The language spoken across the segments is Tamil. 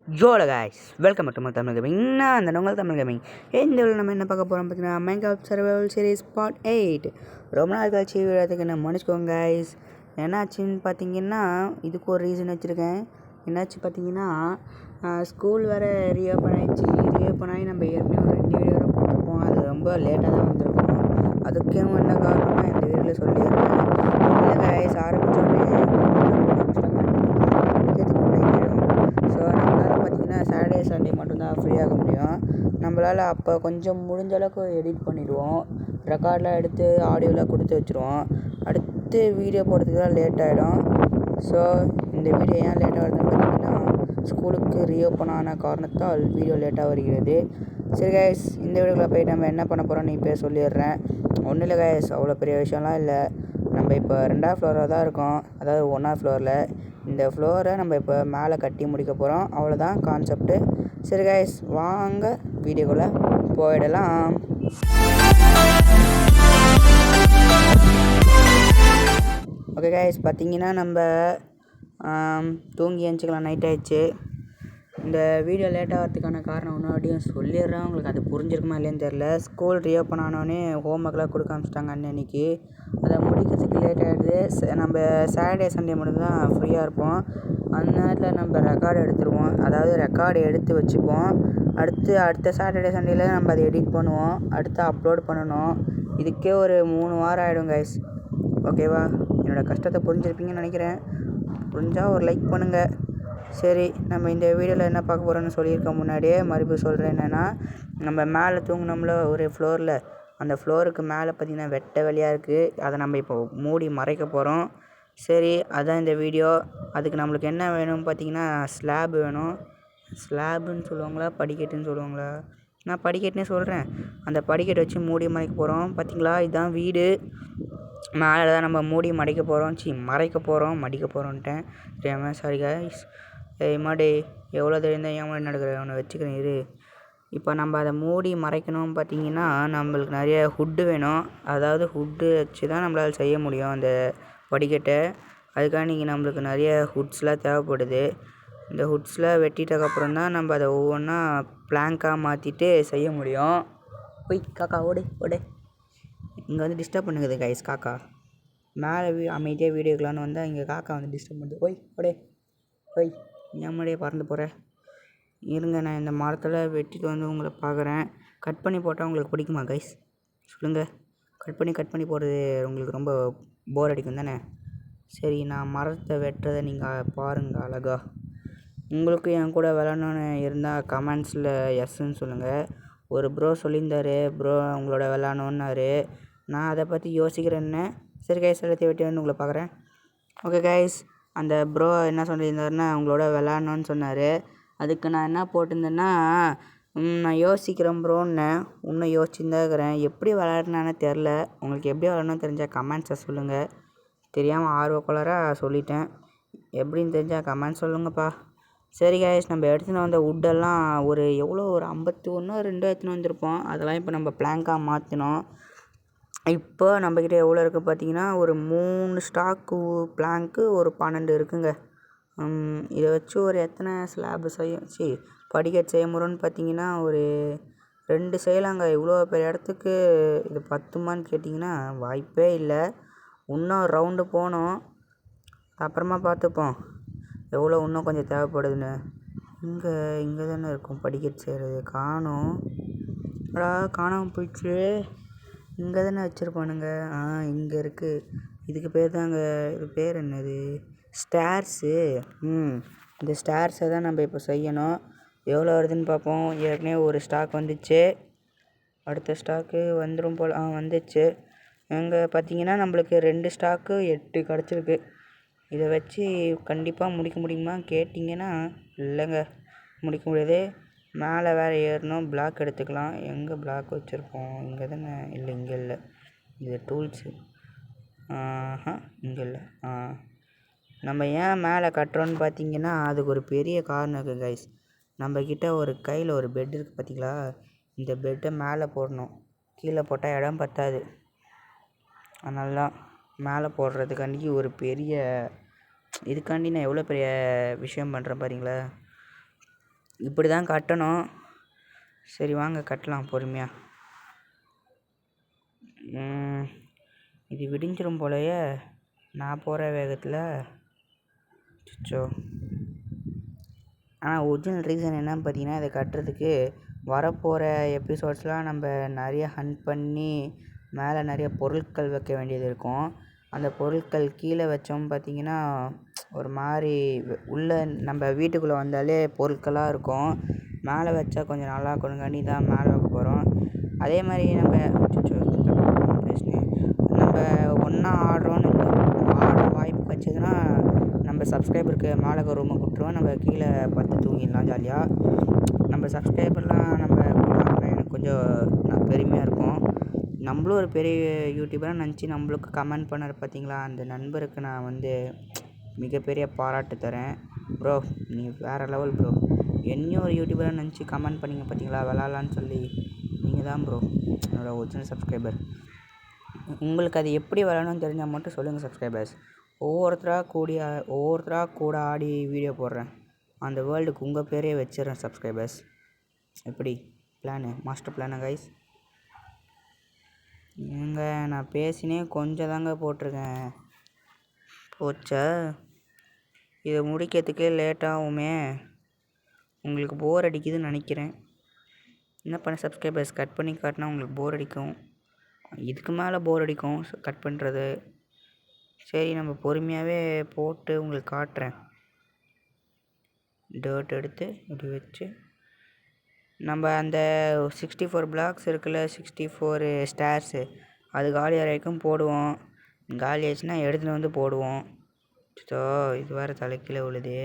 ஜோல guys welcome to Tamil gaming. நான் அந்த உங்கள் தமிழ் கேமிங். இந்த வீடியோவில் நம்ம என்ன பார்க்க போகிறோம் பார்த்தீங்கன்னா, மைன்கிராஃப்ட் சர்வைவல் சீரிஸ் பார்ட் 8. ரொம்ப நாள் கழிச்சு விடுறதுக்கு என்ன மன்னிச்சுக்கோங்க காய்ஸ். என்னாச்சுன்னு பார்த்தீங்கன்னா, இதுக்கு ஒரு ரீசன் வச்சுருக்கேன். என்னாச்சு பார்த்தீங்கன்னா, ஸ்கூல் வேறு ரீஓப்பன் ஆகிடுச்சு. ரீஓப்பன் ஆகி நம்ம ஏற்கனவே ஒரு 2 வீடியோ போட்டிருப்போம். அது ரொம்ப லேட்டாக தான் வந்திருக்கும். அதுக்கும் என்ன காரணம்னா இந்த வீடியோவில் சொல்லிடுறேன். இல்லை காய்ஸ், ஆரம்பித்தோடனே ஸோ நம்மளால் பார்த்திங்கன்னா சாட்டர்டே சண்டே மட்டும்தான் ஃப்ரீயாக முடியும். நம்மளால் அப்போ கொஞ்சம் முடிஞ்ச அளவுக்கு எடிட் பண்ணிவிடுவோம், ரெக்கார்டெலாம் எடுத்து ஆடியோலாம் கொடுத்து வச்சுருவோம். அடுத்து வீடியோ போடுறதுக்கு தான் லேட் ஆகிடும். ஸோ இந்த வீடியோ ஏன் லேட்டாக வருதுன்னு பார்த்திங்கன்னா, ஸ்கூலுக்கு ரீஓப்பன் ஆன காரணத்தால் வீடியோ லேட்டாக வருகிறது. சரி கைஸ், இந்த வீடியோவில் போய் நம்ம என்ன பண்ண போகிறோம்னு இப்போ சொல்லிடுறேன். ஒன்றும் இல்லை கைஸ், அவ்வளோ பெரிய விஷயம்லாம் இல்லை. நம்ம இப்போ 2வது ஃப்ளோரில் தான் இருக்கோம், அதாவது 1வது ஃப்ளோரில். இந்த ஃப்ளோரை நம்ம இப்போ மேலே கட்டி முடிக்க போகிறோம், அவ்வளோதான் கான்செப்ட்டு. சரி கைஸ், வாங்க வீடியோக்குள்ளே போயிடலாம். ஓகே கைஸ், பார்த்தீங்கன்னா நம்ம தூங்கி எழுந்திரிக்கலாம், நைட் ஆகிடுச்சு. இந்த வீடியோ லேட் ஆகிறதுக்கான காரணம் ஒன்றும் சொல்லிடுறேன். உங்களுக்கு அது புரிஞ்சிருக்குமா இல்லைன்னு தெரில. ஸ்கூல் ரீஓப்பன் ஆனோடனே ஹோம் ஒர்க்லாம் கொடுக்க ஆரம்பிச்சிட்டாங்க அன்னைக்கு. அதை முடிக்கிறதுக்கு லேட் ஆகிடுது. நம்ம சாட்டர்டே சண்டே மட்டும்தான் ஃப்ரீயாக இருப்போம். அந்த நேரத்தில் நம்ம ரெக்கார்டு எடுத்துருவோம், அதாவது ரெக்கார்டு எடுத்து வச்சுப்போம். அடுத்த சாட்டர்டே சண்டேல நம்ம அதை எடிட் பண்ணுவோம், அடுத்து அப்லோட் பண்ணணும். இதுக்கே ஒரு 3 வாரம் ஆகிடும் கைஸ். ஓகேவா? என்னோடய கஷ்டத்தை புரிஞ்சிருப்பீங்கன்னு நினைக்கிறேன். புரிஞ்சால் ஒரு லைக் பண்ணுங்கள். சரி, நம்ம இந்த வீடியோவில் என்ன பார்க்க போகிறோன்னு சொல்லியிருக்க முன்னாடியே மறுபடியும் சொல்கிறேன். என்னென்னா, நம்ம மேலே தூங்கினோம்ல ஒரு ஃப்ளோரில், அந்த ஃப்ளோருக்கு மேலே பார்த்திங்கன்னா வெட்ட வெளியாக இருக்குது. அதை நம்ம இப்போ மூடி மறைக்க போகிறோம். சரி, அதுதான் இந்த வீடியோ. அதுக்கு நம்மளுக்கு என்ன வேணும்னு பார்த்திங்கன்னா, ஸ்லாப் வேணும். ஸ்லாபுன்னு சொல்லுவாங்களா, படிக்கட்டுன்னு சொல்லுவாங்களா? நான் படிக்கட்டுன்னே சொல்கிறேன். அந்த படிக்கட்டை வச்சு மூடி மறைக்க போகிறோம். பார்த்திங்களா, இதுதான் வீடு. மேலே தான் நம்ம மூடி மறைக்க போகிறோம். மடிக்க போகிறோன்ட்டேன் தெரியாமல், சாரி கைஸ். மாடே எவ்வளோ தெரியும் தான் ஏன் நடக்கிறேன், அவனை வச்சுக்கிறேன் இரு. இப்போ நம்ம அதை மூடி மறைக்கணும். பார்த்திங்கன்னா, நம்மளுக்கு நிறைய ஹுட்டு வேணும். அதாவது ஹுட்டு வச்சு தான் நம்மளால் செய்ய முடியும் அந்த படிக்கட்டை. அதுக்காக நீங்கள் நம்மளுக்கு நிறைய ஹுட்ஸ்லாம் தேவைப்படுது. இந்த ஹுட்ஸ்லாம் வெட்டிட்டக்கப்புறம் தான் நம்ம அதை ஒவ்வொன்றா பிளாங்காக மாற்றிட்டு செய்ய முடியும். போய் காக்கா ஓடு. இங்கே வந்து டிஸ்டர்ப் பண்ணுது கைஸ் காக்கா. மேலே அமைதியாக வீடியோக்கலான்னு வந்தால் இங்கே காக்கா வந்து டிஸ்டர்ப் பண்ணுது. ஓய் ஏமாடியே பறந்து போகிற. இருங்க, நான் இந்த மரத்தில் வெட்டிட்டு வந்து உங்களை பார்க்குறேன். கட் பண்ணி போட்டால் உங்களுக்கு பிடிக்குமா கைஸ்? சொல்லுங்கள். கட் பண்ணி போடுறது உங்களுக்கு ரொம்ப போர் அடிக்கும் தானே? சரி, நான் மரத்தை வெட்டுறதை நீங்கள் பாருங்கள் அழகா. உங்களுக்கு என் கூட விளாட்ணுன்னு இருந்தால் கமெண்ட்ஸில் எஸ்ன்னு சொல்லுங்கள். ஒரு ப்ரோ சொல்லியிருந்தார், ப்ரோ உங்களோட விளாட்ணுன்னாரு. நான் அதை பற்றி யோசிக்கிறேன்னு. சரி கைஸ், எல்லாத்தையும் வெட்டி வந்து உங்களை பார்க்குறேன். ஓகே கைஸ், அந்த ப்ரோ என்ன சொல்லியிருந்தாருன்னா உங்களோட விளாட்ணுன்னு சொன்னார். அதுக்கு நான் என்ன போட்டிருந்தேன்னா, நான் யோசிக்கிறேன் ப்ரோன்னு. இன்னும் யோசிச்சுன்னு தான் இருக்கிறேன். எப்படி விளாட்னானே தெரில. உங்களுக்கு எப்படி விளாட்ணுன்னு தெரிஞ்சால் கமெண்ட்ஸை சொல்லுங்கள். தெரியாமல் ஆர்வக்கோளாராக சொல்லிட்டேன். எப்படின்னு தெரிஞ்சால் கமெண்ட்ஸ் சொல்லுங்கப்பா. சரி கைஸ், நம்ம எடுத்துன்னு வந்த வுட்டெல்லாம் ஒரு 51 2 எடுத்துன்னு வந்திருப்போம். அதெல்லாம் இப்போ நம்ம பிளாங்காக மாற்றினோம். இப்போ நம்மக்கிட்ட எவ்வளோ இருக்குது பார்த்தீங்கன்னா, ஒரு 3 ஸ்டாக்கு பிளாங்க்கு ஒரு 12 இருக்குங்க. இதை வச்சு ஒரு எத்தனை ஸ்லாப் படிக்கட்டு செய்ய முடியும்னு பார்த்தீங்கன்னா, ஒரு 2 செய்யலாங்க. இவ்வளோ பெரிய இடத்துக்கு இது பத்துமான்னு கேட்டிங்கன்னா வாய்ப்பே இல்லை. இன்னும் ரவுண்டு போகணும், அப்புறமா பார்த்துப்போம் எவ்வளோ இன்னும் கொஞ்சம் தேவைப்படுதுன்னு. இங்கே தானே இருக்கும் படிக்கட்டு செய்கிறது. காணாமல் போயிடுச்சு. இங்கே தானே வச்சுருப்பானுங்க. இங்கே இருக்குது. இதுக்கு பேர் தாங்க, இது பேர் என்னது, ஸ்டேர்ஸு. இந்த ஸ்டேர்ஸை தான் நம்ம இப்போ செய்யணும். எவ்வளோ வருதுன்னு பார்ப்போம். ஏற்கனவே ஒரு ஸ்டாக் வந்துச்சு, அடுத்த ஸ்டாக்கு வந்துடும் போல். வந்துச்சு. இங்கே பார்த்தீங்கன்னா நம்மளுக்கு 2 ஸ்டாக்கு 8 கிடச்சிருக்கு. இதை வச்சு கண்டிப்பாக முடிக்க முடியுமா கேட்டிங்கன்னா, இல்லைங்க முடிக்க முடியாது. மேலே வேறு ஏறணும், பிளாக் எடுத்துக்கலாம். எங்கே பிளாக் வச்சுருக்கோம்? இங்கே தானே. இல்லை, இங்கே இல்லை. இது டூல்ஸு. இங்கே இல்லை. நம்ம ஏன் மேலே கட்டுறோன்னு பார்த்தீங்கன்னா, அதுக்கு ஒரு பெரிய காரணம் இருக்குது கைஸ். நம்மக்கிட்ட ஒரு கையில் ஒரு பெட் இருக்குது பார்த்தீங்களா? இந்த பெட்டை மேலே போடணும். கீழே போட்டால் இடம் பத்தாது. அதனால தான் மேலே போடுறதுக்காண்டி ஒரு பெரிய இதுக்காண்டி நான் எவ்வளோ பெரிய விஷயம் பண்ணுறேன் பாருங்களா. இப்படி தான் கட்டணும். சரி வாங்க கட்டலாம் பொறுமையாக. இது விடிஞ்சிரும் போலயே நான் போகிற வேகத்தில். அச்சோ. ஆனால் ஒரிஜினல் ரீசன் என்னன்னு பார்த்தீங்கன்னா, இதை கட்டுறதுக்கு வரப்போகிற எபிசோட்ஸ்லாம் நம்ம நிறைய ஹண்ட் பண்ணி மேலே நிறைய பொருட்கள் வைக்க வேண்டியது இருக்கும். அந்த பொருட்கள் கீழே வச்சோம் பார்த்தீங்கன்னா ஒரு மாதிரி உள்ளே நம்ம வீட்டுக்குள்ளே வந்தாலே பொருட்களாக இருக்கும். மேலே வச்சா கொஞ்சம் நல்லா இருக்கணுங்காண்டி தான் மேலே வைக்க போகிறோம். அதே மாதிரி நம்ம ஒன்றா ஆடுறோன்னு ஆட வாய்ப்பு கிடச்சிதுன்னா நம்ம சப்ஸ்கிரைபருக்கு மேலே ரூமை கொடுத்துருவோம். நம்ம கீழே பத்து தூங்கிடலாம் ஜாலியாக. நம்ம சப்ஸ்கிரைபர்லாம் நம்ம கூட எனக்கு கொஞ்சம் பெருமையாக இருக்கும். நம்மளும் ஒரு பெரிய யூடியூபராக நினச்சி நம்மளுக்கு கமெண்ட் பண்ணார் பார்த்தீங்களா, அந்த நண்பருக்கு நான் மிகப்பெரிய பாராட்டு தரேன். ப்ரோ நீ வேறு லெவல் ப்ரோ. என்னையும் ஒரு யூடியூபராக நினச்சி கமெண்ட் பண்ணிங்க பார்த்தீங்களா விளாட்லான்னு சொல்லி. நீங்கள் தான் ப்ரோ என்னோடய ஒரிஜினல் சப்ஸ்கிரைபர். உங்களுக்கு அது எப்படி விளாடணும்னு தெரிஞ்சால் மட்டும் சொல்லுங்கள் சப்ஸ்கிரைபர்ஸ். ஒவ்வொருத்தராக கூட ஆடி வீடியோ போடுறேன். அந்த வேர்ல்டுக்கு உங்கள் பேரே வச்சிடறேன் சப்ஸ்கிரைபர்ஸ். எப்படி மாஸ்டர் பிளானா கைஸ்? நான் பேசினே கொஞ்சம் தாங்க போட்டிருக்கேன். போச்சா? இதை முடிக்கிறதுக்கே லேட்டாகுமே. உங்களுக்கு போர் அடிக்குதுன்னு நினைக்கிறேன். என்ன பண்ண சப்ஸ்கிரைபர்ஸ், கட் பண்ணி காட்டினா உங்களுக்கு போர் அடிக்கும். இதுக்கு மேலே போர் அடிக்கும் கட் பண்ணுறது. சரி நம்ம பொறுமையாகவே போட்டு உங்களுக்கு காட்டுறேன். டர்ட் எடுத்து இப்படி வச்சு நம்ம அந்த 64 பிளாக்ஸ் இருக்குல்ல, 64 ஸ்டார்ஸு, அது காலி வரைக்கும் போடுவோம். காலி ஆச்சுன்னா எடுத்துகிட்டு வந்து போடுவோம். ஸோ இது வேறு தலைக்கீழே விழுது.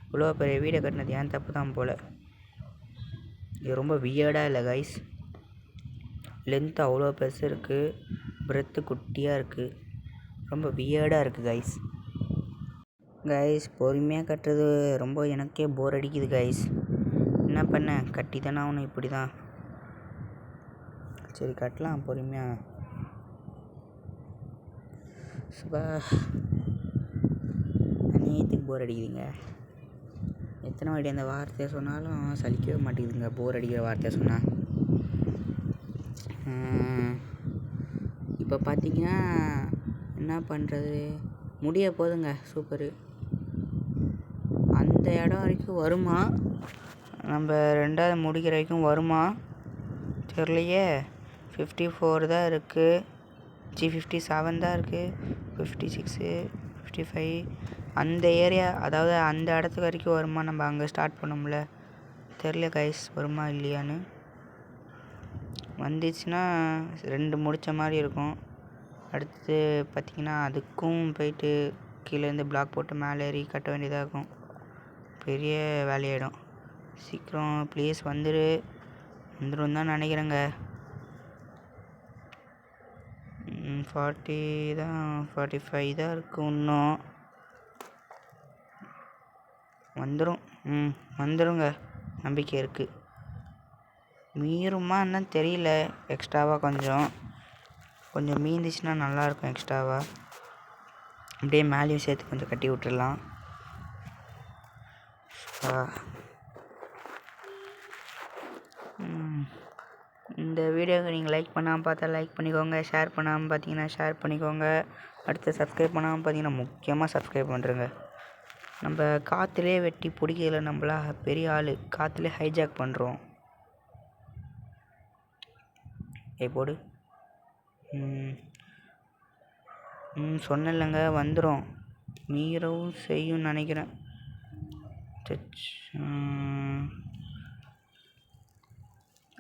இவ்வளோ பெரிய வீடை கட்டினது ஏன் தப்பு தான் போல். இது ரொம்ப வியர்டாக இல்லை கைஸ்? லென்த்து அவ்வளோ பெருசு இருக்குது, பிரெத்து குட்டியாக இருக்குது, ரொம்ப வியர்டாக இருக்குது கைஸ். பொறுமையாக கட்டுறது ரொம்ப எனக்கே போர் அடிக்குது கைஸ். என்ன பண்ண, கட்டி தானே ஆகணும் இப்படி தான். சரி கட்டலாம் பொறுமையாக. அநியாயத்துக்கு போர் அடிக்குதுங்க. எத்தனை வாட்டி அந்த வார்த்தையை சொன்னாலும் சலிக்கவே மாட்டேங்குதுங்க, போர் அடிக்கிற வார்த்தையை சொன்னால். இப்போ பார்த்தீங்கன்னா என்ன பண்ணுறது, முடிய போதுங்க. சூப்பரு. அந்த இடம் வரைக்கும் வருமா, நம்ம ரெண்டாவது முடிக்கிற வரைக்கும் வருமா தெரியலையே. 54 தான் இருக்குது, 57 தான் இருக்குது, 56, 55 அந்த ஏரியா, அதாவது அந்த இடத்துக்கு வரைக்கும் வருமா. நம்ம அங்கே ஸ்டார்ட் பண்ணோம்ல, தெரியல கைஸ் வருமா இல்லையான்னு. வந்துச்சுன்னா 2 முடித்த மாதிரி இருக்கும். அடுத்து பார்த்திங்கன்னா அதுக்கும் போயிட்டு கீழேருந்து பிளாக் போட்டு மேலே ஏறி கட்ட வேண்டியதாக இருக்கும். பெரிய வேலையாயிடும். சீக்கிரம் ப்ளீஸ் வந்துடும் தான் நினைக்கிறேங்க. 40 தான், 45 தான் இருக்குது இன்னும். வந்துடுங்க, நம்பிக்கை இருக்குது. மீறுமா என்னன்னு தெரியல. எக்ஸ்ட்ராவாக கொஞ்சம் மீந்துச்சுன்னா நல்லாயிருக்கும். எக்ஸ்ட்ராவாக அப்படியே மேலேயும் சேர்த்து கொஞ்சம் கட்டி விட்டுடலாம். இந்த வீடியோவுக்கு நீங்கள் லைக் பண்ணாமல் பார்த்தா லைக் பண்ணிக்கோங்க, ஷேர் பண்ணாமல் பார்த்தீங்கன்னா ஷேர் பண்ணிக்கோங்க. அடுத்து சப்ஸ்கிரைப் பண்ணாமல் பார்த்தீங்கன்னா முக்கியமாக சப்ஸ்கிரைப் பண்ணுறேங்க. நம்ம காற்றுலேயே வெட்டி பிடிக்கல, நம்மளா பெரிய ஆள், காற்றுலேயே ஹைஜாக் பண்ணுறோம். போடு. சொன்னேன்லங்க வந்துடும், மீறவும் செய்யும் நினைக்கிறேன்.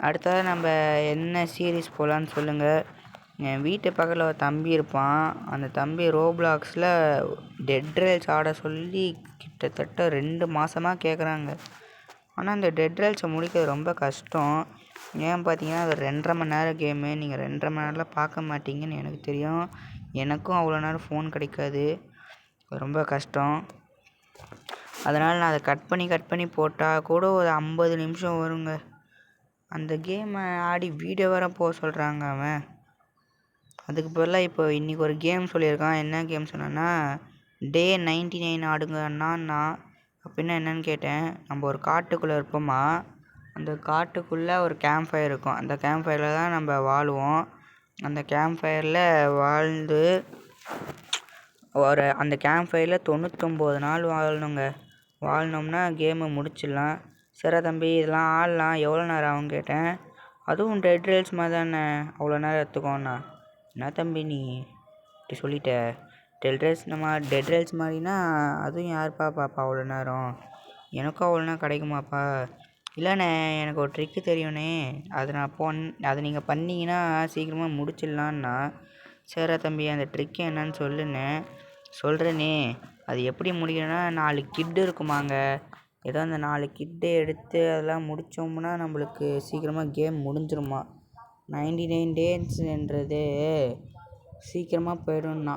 அடுத்தது நம்ம என்ன சீரீஸ் போகலான்னு சொல்லுங்கள். என் வீட்டு பக்கத்தில் ஒரு தம்பி இருப்பான். அந்த தம்பி ரோப்ளாக்ஸில் டெட் ரேல்ஸ் ஆட சொல்லி கிட்டத்தட்ட 2 மாதமாக கேட்குறாங்க. ஆனால் அந்த டெட் ரேல்ஸை முடிக்கிறது ரொம்ப கஷ்டம். ஏன் பார்த்தீங்கன்னா அது 2.5 மணி நேரம் கேமு. நீங்கள் 2.5 மணி நேரத்தில் பார்க்க மாட்டீங்கன்னு எனக்கு தெரியும். எனக்கும் அவ்வளோ நேரம் ஃபோன் கிடைக்காது, ரொம்ப கஷ்டம். அதனால் நான் அதை கட் பண்ணி போட்டால் கூட ஒரு 50 நிமிஷம் வருங்க. அந்த கேமை ஆடி வீடியோ வேறு போக சொல்கிறாங்க அவன். அதுக்கு பதிலாக இப்போ இன்றைக்கி ஒரு கேம் சொல்லியிருக்கான். என்ன கேம் சொன்னான்னா, Day 99 ஆடுங்கன்னா, அப்படின்னா என்னன்னு கேட்டேன். நம்ம ஒரு காட்டுக்குள்ளே இருப்போமா, அந்த காட்டுக்குள்ளே ஒரு கேம்ப் ஃபயர் இருக்கும். அந்த கேம்ப் ஃபயரில் தான் நம்ம வாழுவோம். அந்த கேம்ப் ஃபயரில் வாழ்ந்து அந்த கேம்ப் ஃபயரில் 99 நாள் வாழணுங்க. வாழணும்னா கேமை முடிச்சிடலாம். சரி தம்பி, இதெல்லாம் ஆடலாம், எவ்வளோ நேரம் ஆகும் கேட்டேன். அதுவும் டெட் ரேல்ஸ் மாதிரி தானே, அவ்வளோ நேரம் எடுத்துக்கோண்ணா. என்ன தம்பி நீ இப்படி சொல்லிட்ட? டெட் ரேல்ஸ் மாதிரினா அதுவும் யாருப்பா பாப்பா அவ்வளோ நேரம்? எனக்கும் அவ்வளோ நேரம் கிடைக்குமாப்பா? இல்லைண்ணே, எனக்கு ஒரு ட்ரிக்கு தெரியுண்ணே, அதை நீங்கள் பண்ணிங்கன்னா சீக்கிரமாக முடிச்சிடலான்னா. சரி தம்பி, அந்த ட்ரிக்கு என்னன்னு சொல்லுண்ணே. சொல்கிறேனே, அது எப்படி முடிக்கணும்னா 4 கிட்டு இருக்குமாங்க. ஏதோ அந்த 4 கிட்டை எடுத்து அதெல்லாம் முடித்தோம்னா நம்மளுக்கு சீக்கிரமாக கேம் முடிஞ்சிருமா. 99 டேஸ்ன்றது சீக்கிரமாக போய்டும்னா.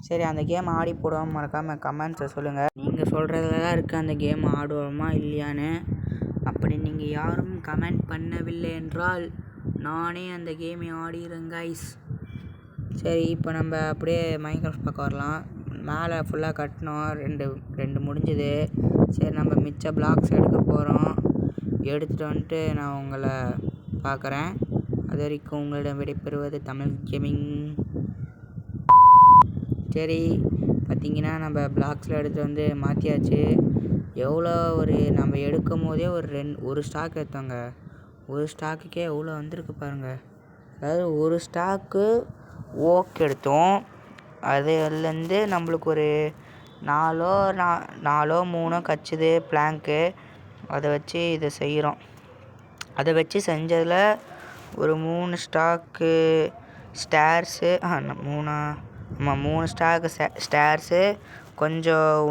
சரி, அந்த கேம் ஆடி போடுவோம், மறக்காமல் கமெண்ட்ஸில் சொல்லுங்கள். நீங்கள் சொல்கிறதுல தான் இருக்குது அந்த கேம் ஆடுவோமா இல்லையான்னு. அப்படி நீங்கள் யாரும் கமெண்ட் பண்ணவில்லை என்றால் நானே அந்த கேமை ஆடிடுறேன் கைஸ். சரி, இப்போ நம்ம அப்படியே மைன்கிராஃப்ட் பக்கம் வரலாம். மேலே ஃபுல்லாக கட்டினோம், ரெண்டு முடிஞ்சுது. சரி, நம்ம மிச்ச பிளாக்ஸ் எடுக்க போகிறோம். எடுத்துகிட்டு வந்துட்டு நான் உங்களை பார்க்குறேன். அது வரைக்கும் உங்களிடம் விடைபெறுவது தமிழ் கேமிங். சரி, பார்த்திங்கன்னா நம்ம பிளாக்ஸில் எடுத்து வந்து மாற்றியாச்சு. எவ்வளோ நம்ம எடுக்கும் போதே ஒரு ஸ்டாக் எடுத்தோங்க. ஒரு ஸ்டாக்குக்கே எவ்வளோ வந்திருக்கு பாருங்கள். அதாவது ஒரு ஸ்டாக்கு ஓக் எடுத்தோம். அதுலேருந்து நம்மளுக்கு ஒரு 4 3 கச்சுது பிளாங்க்கு. அதை வச்சு இதை செய்கிறோம். அதை வச்சு செஞ்சதில் ஒரு 3 ஸ்டாக்கு ஸ்டேர்ஸு 3 ஸ்டாக்கு ஸ்டேர்ஸு,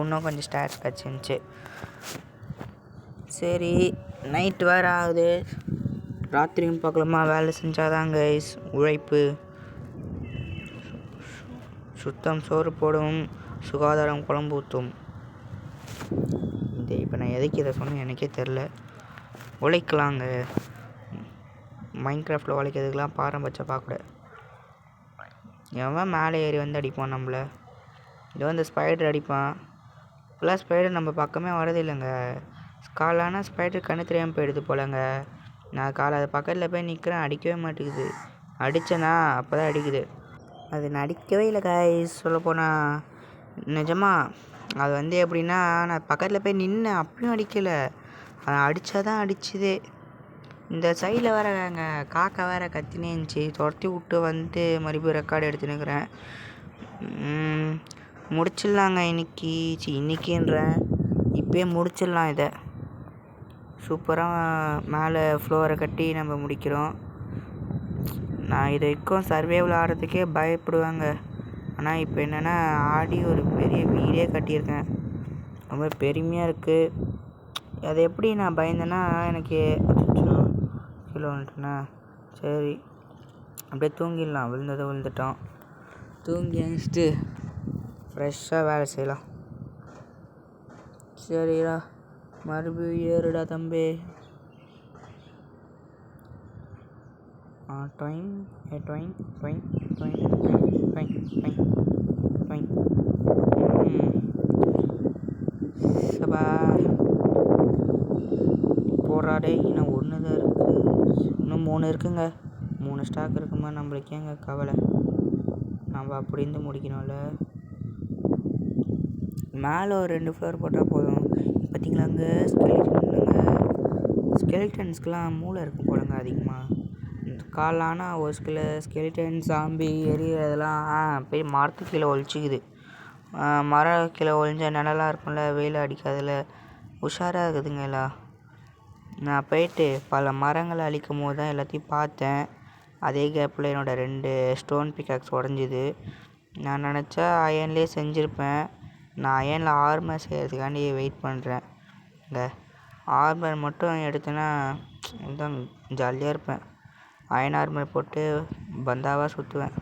இன்னும் கொஞ்சம் ஸ்டேர்ஸ் கிடச்சிருந்துச்சி. சரி, நைட்டு வேறு ஆகுது. ராத்திரியும் பார்க்கலாமா? வேலை செஞ்சாதான் கைஸ் உழைப்பு. சுத்தம் சோறு போடும், சுகாதாரம் குழம்பு ஊற்றும். இப்போ நான் எதுக்கு இதை சொன்னேன் எனக்கே தெரில. உழைக்கலாங்க. மைன்கிராஃப்டில் உழைக்கிறதுக்கெலாம் பாரம்பட்சம் பார்க்கக்கூடாது. எவன் மேலே ஏறி வந்து அடிப்பான் நம்மளை? இதோ இந்த ஸ்பைடர் அடிப்பான். இப்போலாம் ஸ்பைடர் நம்ம பக்கமே வரது இல்லைங்க. காலானா ஸ்பைடர் கண்ணு தெரியாமல் போயிடுது போலங்க. நான் அது பக்கத்தில் போய் நிற்கிறேன், அடிக்கவே மாட்டேங்குது. அடித்தேனா அப்போ தான் அடிக்குது. அது நடிக்கவே இல்லை கைஸ். சொல்லப்போனால் நிஜமா அது எப்படின்னா, நான் பக்கத்தில் போய் நின்று அப்படியும் அடிக்கலை. அதை அடித்தா தான் அடிச்சுதே. இந்த சைடில் வேறுங்க காக்கா வேறு கத்தினே இருந்துச்சு. துரத்தி விட்டு மறுபடியும் ரெக்கார்டு எடுத்துன்னுக்கிறேன். முடிச்சிடலாங்க இன்னைக்குன்றேன். இப்போயே முடிச்சிடலாம் இதை. சூப்பராக மேலே ஃப்ளோரை கட்டி நம்ம முடிக்கிறோம். நான் இது வரைக்கும் சர்வைவல் ஆடுறதுக்கே பயப்படுவேங்க. ஆனால் இப்போ என்னென்னா ஆடி ஒரு பெரிய வீடே கட்டியிருக்கேன். ரொம்ப பெருமையாக இருக்குது. அது எப்படி நான் பயந்தேன்னா, எனக்கு கீழே வந்துட்டேன்னா சரி அப்படியே தூங்கிடலாம். விழுந்துட்டோம். தூங்கி எழுந்துட்டு ஃப்ரெஷ்ஷாக வேலை செய்யலாம். சரிடா, மறுபடியும் ஏறுடா தம்பி. சபா போராடே. இன்னும் 1 தான் இருக்குது. இன்னும் 3 இருக்குங்க. 3 ஸ்டாக் இருக்குமா? நம்மளுக்கு ஏங்க கவலை? நம்ம அப்படி இருந்து முடிக்கணும்ல. மேலே ஒரு 2 ஃப்ளோர் போட்டால் போதும். பார்த்திங்களாங்க, ஸ்கெலிட்டன்ஸ்க்கெலாம் மூளை இருக்கும் போலங்க அதிகமாக. காலானால் ஒரு சில ஸ்கெலிட்டன் சாம்பி எரியறதெல்லாம் போய் மரத்துக்கு கீழே ஒழிச்சிக்குது. மரம் கீழே ஒழிஞ்ச நிழலாக இருக்கும்ல, வெயில் அடிக்காதில். உஷாராக இருக்குதுங்க எல்லாம். நான் போயிட்டு பல மரங்களை அழிக்கும் போது தான் எல்லாத்தையும் பார்த்தேன். அதே கேப்பில் என்னோடய 2 ஸ்டோன் பிக்காக்ஸ் உடஞ்சிது. நான் நினச்சா அயன்லேயே செஞ்சுருப்பேன். நான் அயனில் ஆர்மர் செய்கிறதுக்காண்டி வெயிட் பண்ணுறேன். இந்த ஆர்மர் மட்டும் எடுத்தேன்னா தான் ஜாலியாக இருப்பேன். அயன் ஆர்மர் போட்டு பந்தாவாக சுற்றுவேன்.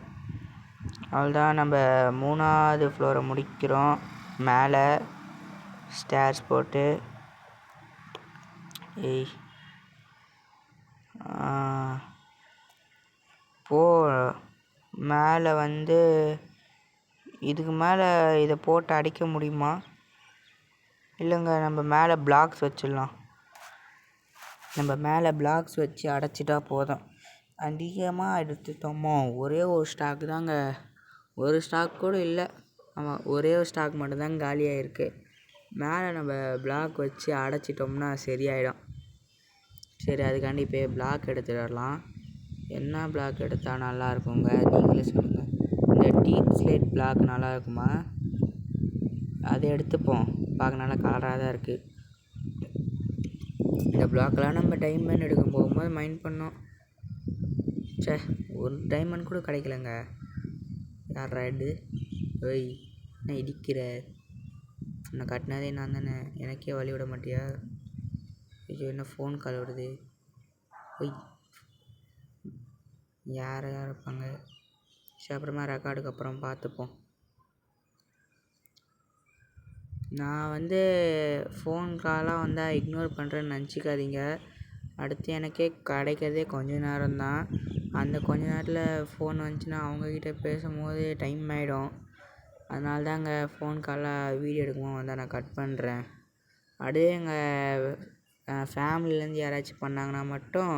அவ்வளோதான், நம்ம 3வது ஃப்ளோரை முடிக்கிறோம். மேலே ஸ்டேர்ஸ் போட்டு மேலே இதுக்கு மேலே இதை போட்டு அடிக்க முடியுமா? இல்லைங்க, நம்ம மேலே பிளாக்ஸ் வச்சிடலாம். நம்ம மேலே பிளாக்ஸ் வச்சு அடைச்சிட்டா போதும். அதிகமாக எடுத்துட்டோமோ, ஒரே ஒரு ஸ்டாக் தாங்க, ஒரு ஸ்டாக் கூட இல்லை. ஆமாம், ஒரே ஒரு ஸ்டாக் மட்டும்தான் காலியாக இருக்குது. மேலே நம்ம பிளாக் வச்சு அடைச்சிட்டோம்னா சரியாயிடும். சரி, அதுக்காண்டி இப்போ பிளாக் எடுத்துகிட்டு வரலாம். என்ன பிளாக் எடுத்தால் நல்லா இருக்குங்க, நீங்களே சொல்லுங்கள். இந்த டீப் ஸ்லேட் பிளாக் நல்லா இருக்குமா? அதை எடுத்துப்போம், பார்க்க நல்லா கலராக தான் இருக்குது. இந்த பிளாக்கெலாம் நம்ம டைமண்ட் எடுக்க போகும்போது மைண்ட் பண்ணோம். சே, ஒரு டைமண்ட் கூட கிடைக்கலங்க. யார் இது? ஓய், என்ன இடிக்கிற? உன்னை கட்டினதே நான் தானே, எனக்கே வழி விட மாட்டியா? ஐயோ, என்ன ஃபோன் கால் வருது? ஒய், யார் இருப்பாங்க? சரி, அப்புறமா ரெக்கார்டுக்கு அப்புறம் பார்த்துப்போம். நான் ஃபோன் காலாக வந்தால் இக்னோர் பண்ணுறேன்னு நினச்சிக்காதீங்க. அடுத்து எனக்கே கிடைக்கிறதே கொஞ்ச நேரம்தான். அந்த கொஞ்ச நேரத்தில் ஃபோன் வந்துச்சுன்னா அவங்கக்கிட்ட பேசும்போது டைம் ஆகிடும். அதனால தாங்க ஃபோன் காலாக வீடியோ எடுக்கும்போது வந்தால் நான் கட் பண்ணுறேன். அப்படியே எங்கள் ஃபேமிலியிலேருந்து யாராச்சும் பண்ணாங்கன்னா மட்டும்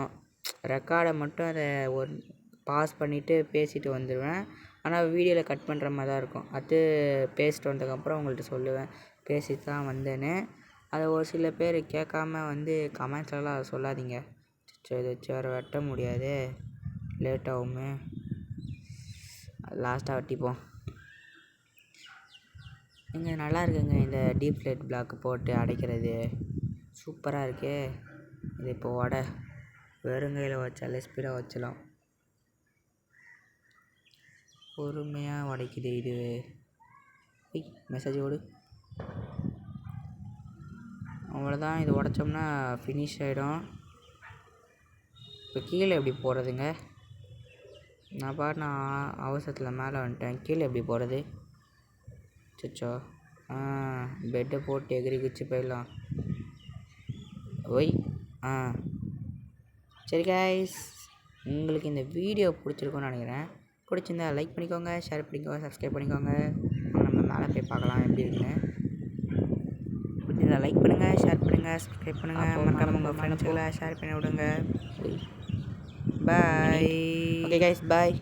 ரெக்கார்டை மட்டும் அதை ஒரு பாஸ் பண்ணிவிட்டு பேசிட்டு வந்துடுவேன். ஆனால் வீடியோவில் கட் பண்ணுற மாதிரி தான் இருக்கும். அது பேசிட்டு வந்ததுக்கப்புறம் உங்கள்கிட்ட சொல்லுவேன், பேசிட்டு தான் வந்தேன்னு. அதை ஒரு சில பேர் கேட்காம கமெண்ட்ஸ்லாம் அதை சொல்லாதீங்க. இதை வச்சு வேறு வெட்ட முடியாது, லேட் ஆகுமே. லாஸ்ட்டாக வெட்டிப்போம். இங்கே நல்லா இருக்குங்க, இந்த டீப் ஸ்லேட் பிளாக் போட்டு அடைக்கிறது சூப்பராக இருக்கே. இது இப்போ வெறுங்கையில் வச்சாலே ஸ்பீடாக வச்சலாம். பொறுமையாக உடைக்குது இது. மெசேஜ் ஓடு. அவ்வளோதான், இது உடைச்சோம்னா ஃபினிஷ் ஆகிடும். இப்போ கீழே எப்படி போகிறதுங்க? நான் அவசரத்தில் மேலே வந்துட்டேன். கீழே எப்படி போகிறது? சச்சோ, பெட்டை போட்டு எகிரி குச்சி போயிடலாம். ஒய், சரி கைஸ், உங்களுக்கு இந்த வீடியோ பிடிச்சிருக்குன்னு நினைக்கிறேன். பிடிச்சிருந்தா லைக் பண்ணிக்கோங்க, ஷேர் பண்ணிக்கோங்க, சப்ஸ்கிரைப் பண்ணிக்கோங்க. நம்ம மேலே போய் பார்க்கலாம் எப்படி இருக்குன்னு. பிடிச்சிருந்தா லைக் பண்ணுங்கள், ஷேர் பண்ணுங்கள், சப்ஸ்கிரைப் பண்ணுங்கள். மறக்காம உங்கள் ஃப்ரெண்ட்ஸுகளை ஷேர் பண்ணி விடுங்க. பாய். ஓகே கைஸ், பாய்.